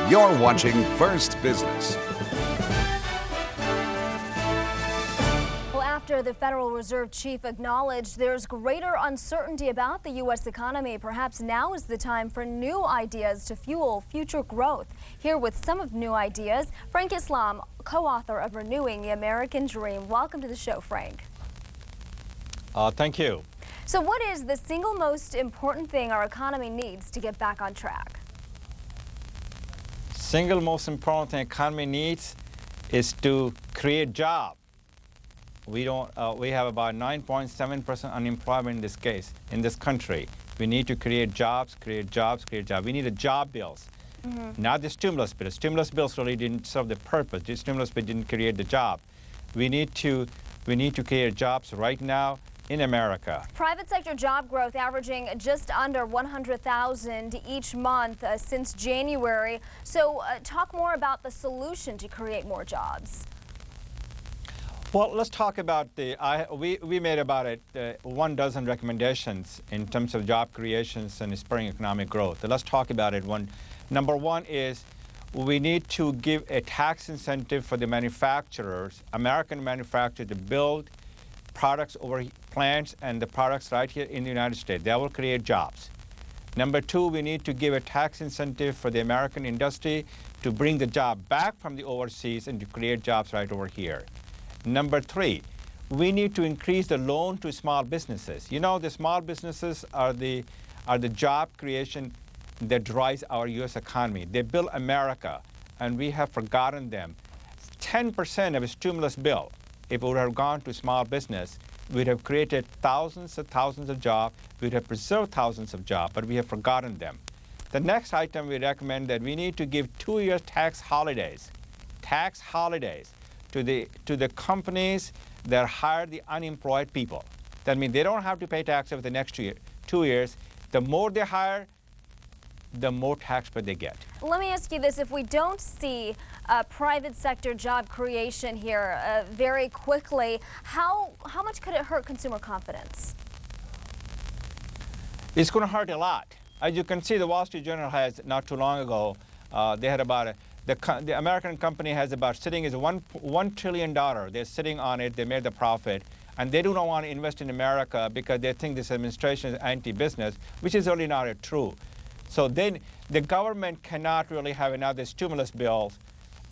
You're watching First Business. Well, after the Federal Reserve Chief acknowledged there's greater uncertainty about the U.S. economy, perhaps now is the time for new ideas to fuel future growth. Here with some of new ideas, Frank Islam, co-author of Renewing the American Dream. Welcome to the show, Frank. Thank you. So what is the single most important thing our economy needs to get back on track? Single most important thing economy needs is to create jobs. We have about 9.7% unemployment in this case, in this country. We need to create jobs, create jobs, create jobs. We need a job bills, not the stimulus bill. Stimulus bills really didn't serve the purpose. The stimulus bill didn't create the job. We need to create jobs right now in America. Private sector job growth averaging just under 100,000 each month since January. So talk more about the solution to create more jobs. Well, let's talk about we made about 12 recommendations in terms of job creations and spurring economic growth. So let's talk about it. Number one is we need to give a tax incentive for the manufacturers, American manufacturers, to build products over plants and the products right here in the United States. That will create jobs. Number two, we need to give a tax incentive for the American industry to bring the job back from the overseas and to create jobs right over here. Number three, we need to increase the loan to small businesses. You know, the small businesses are the job creation that drives our U.S. economy. They build America, and we have forgotten them. 10% of a stimulus bill, if it would have gone to small business, we'd have created thousands and thousands of jobs, we'd have preserved thousands of jobs, but we have forgotten them. The next item we recommend that we need to give 2-year tax holidays to the companies that hire the unemployed people. That means they don't have to pay tax over the next 2 years. The more they hire, the more tax they get. Let me ask you this. If we don't see private sector job creation here very quickly, how much could it hurt consumer confidence? It's going to hurt a lot. As you can see, the Wall Street Journal has, not too long ago, they had about, the American company has about sitting is $1 trillion. They're sitting on it. They made the profit. And they do not want to invest in America because they think this administration is anti-business, which is really not true. So then the government cannot really have another stimulus bill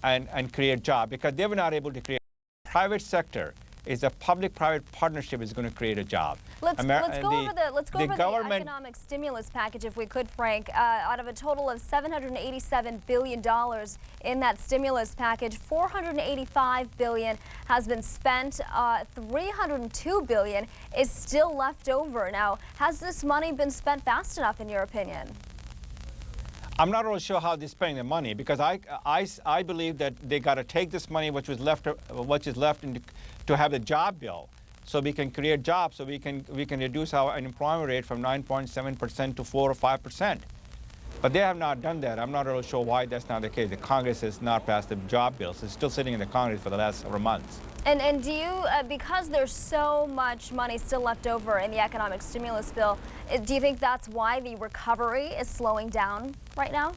and create jobs because they were not able to create. Private sector is a public-private partnership is going to create a job. Let's go over the economic stimulus package, if we could, Frank. Out of a total of $787 billion in that stimulus package, $485 billion has been spent. $302 billion is still left over. Now, has this money been spent fast enough, in your opinion? I'm not really sure how they're spending the money because I believe that they got to take this money which is left to have the job bill, so we can create jobs, so we can reduce our unemployment rate from 9.7% to 4 or 5%. But they have not done that. I'm not really sure why that's not the case. The Congress has not passed the job bills. It's still sitting in the Congress for the last several months. And do you, because there's so much money still left over in the economic stimulus bill, do you think that's why the recovery is slowing down right now?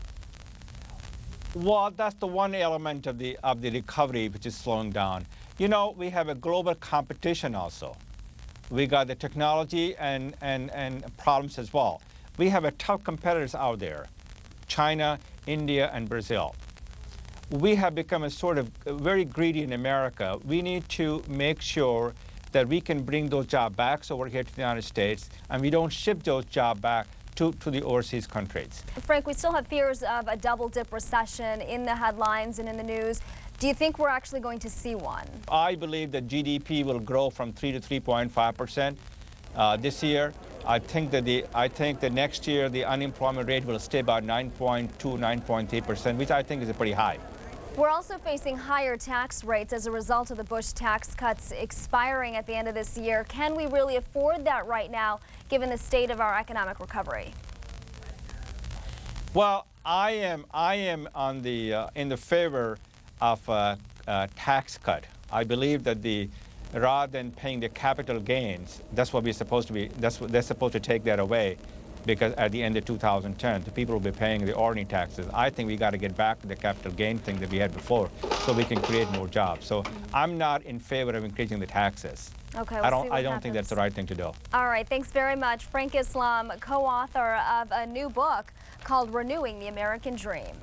Well, that's the one element of the recovery which is slowing down. You know, we have a global competition also. We got the technology and problems as well. We have a tough competitors out there, China, India, and Brazil. We have become a sort of very greedy in America. We need to make sure that we can bring those jobs back over here to the United States, and we don't ship those jobs back to the overseas countries. Frank, we still have fears of a double-dip recession in the headlines and in the news. Do you think we're actually going to see one? I believe that GDP will grow from 3 to 3.5% this year. I think that next year the unemployment rate will stay about 9.2, 9.3%, which I think is pretty high. We're also facing higher tax rates as a result of the Bush tax cuts expiring at the end of this year. Can we really afford that right now, given the state of our economic recovery? Well, I am on in the favor of a tax cut. I believe that rather than paying the capital gains, that's what we're supposed to be. They're supposed to take that away. because at the end of 2010, the people will be paying the ordinary taxes. I think we got to get back to the capital gain thing that we had before so we can create more jobs. So I'm not in favor of increasing the taxes. Okay, I don't think that's the right thing to do. All right, thanks very much. Frank Islam, co-author of a new book called Renewing the American Dream.